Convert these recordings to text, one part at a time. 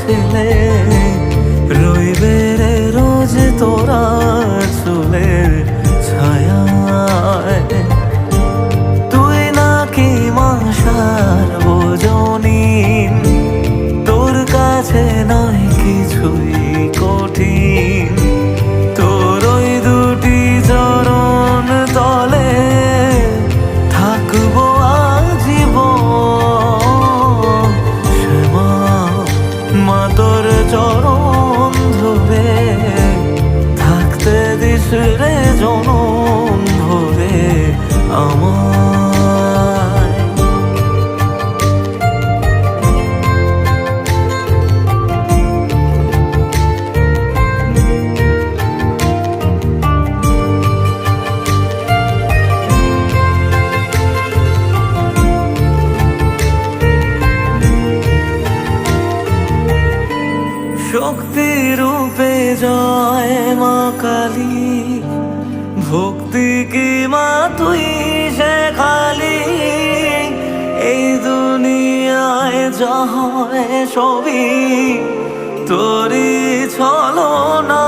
ছেলে রইবে রে রোজ তোরা চুলের ছায়ায়। তুই নাকি মাসার বোঝনিন, তোর কাছে নয় কিছুই কঠিন। তোর ওই দুটি চরণ তলে থাকবো আজীবন। শ্যামা মা তোর চরণ ধরে থাকতে দিস রে জনম ভরে আমায়। শক্তি রূপে জয় মা কালী, ভক্তি কি মা তুই শেখালি। এই দুনিয়ায় যা হয় সবই তোরই ছলনা।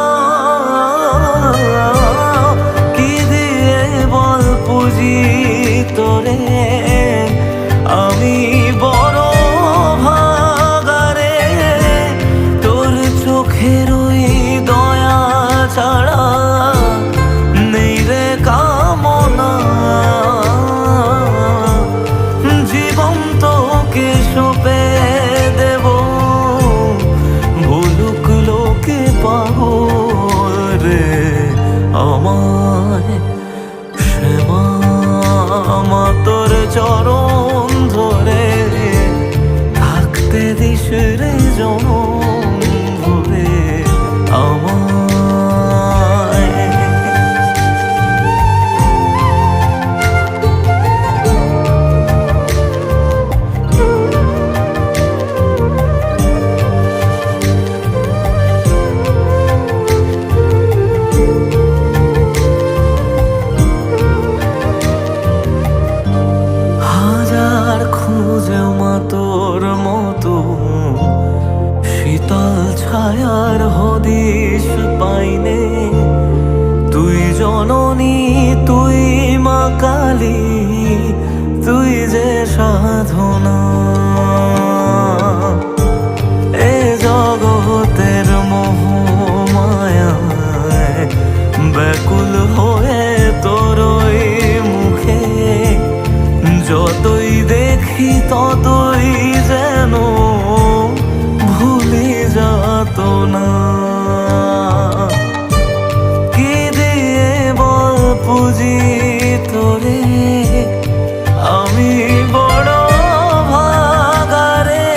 কি দিয়ে বল পুজি তোরে আমি বড় ভাগারে। তোর চোখের ওই দয়া ছাড়া নেই রে কামনা। জীবন তোকে সঁপে দেব, বলুক লোকে পাগল রে আমায়। শ্যামা মা তোর চরণ ধরে থাকতে দিস রে জনম ভরে আমায়। হাজার খুঁজে মা তোর মতো শীতল ছায়ার হদিশ পাইনে। তুই জননী তুই মা কালী, তুই যে সাধনা। এ জগতের মোহ মায়ায় ব্যাকুল হয়ে তোর ওই মুখে যতই দেখি ততই যেন ভুলে যাত না। কি দিয়ে বল পুজি তোরে আমি বড় ভাগারে।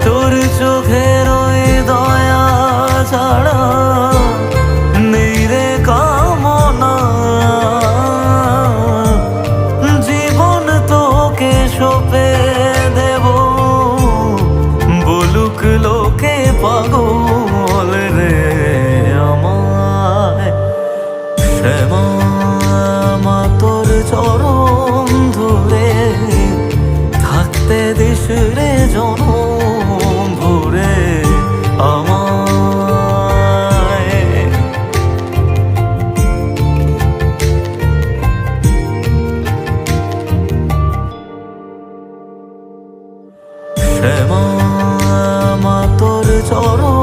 তোর চোখের ওই দয়া ছাড়া নেই রে কামনা। জীবন তোকে সঁপে দেব, বলুক লোকে পাগল রে আমায়। শ্যামা মা তোর চরণ ধরে থাকতে দিস রে জনম ভরে আমায়। শ্যামা মা তোর চরণ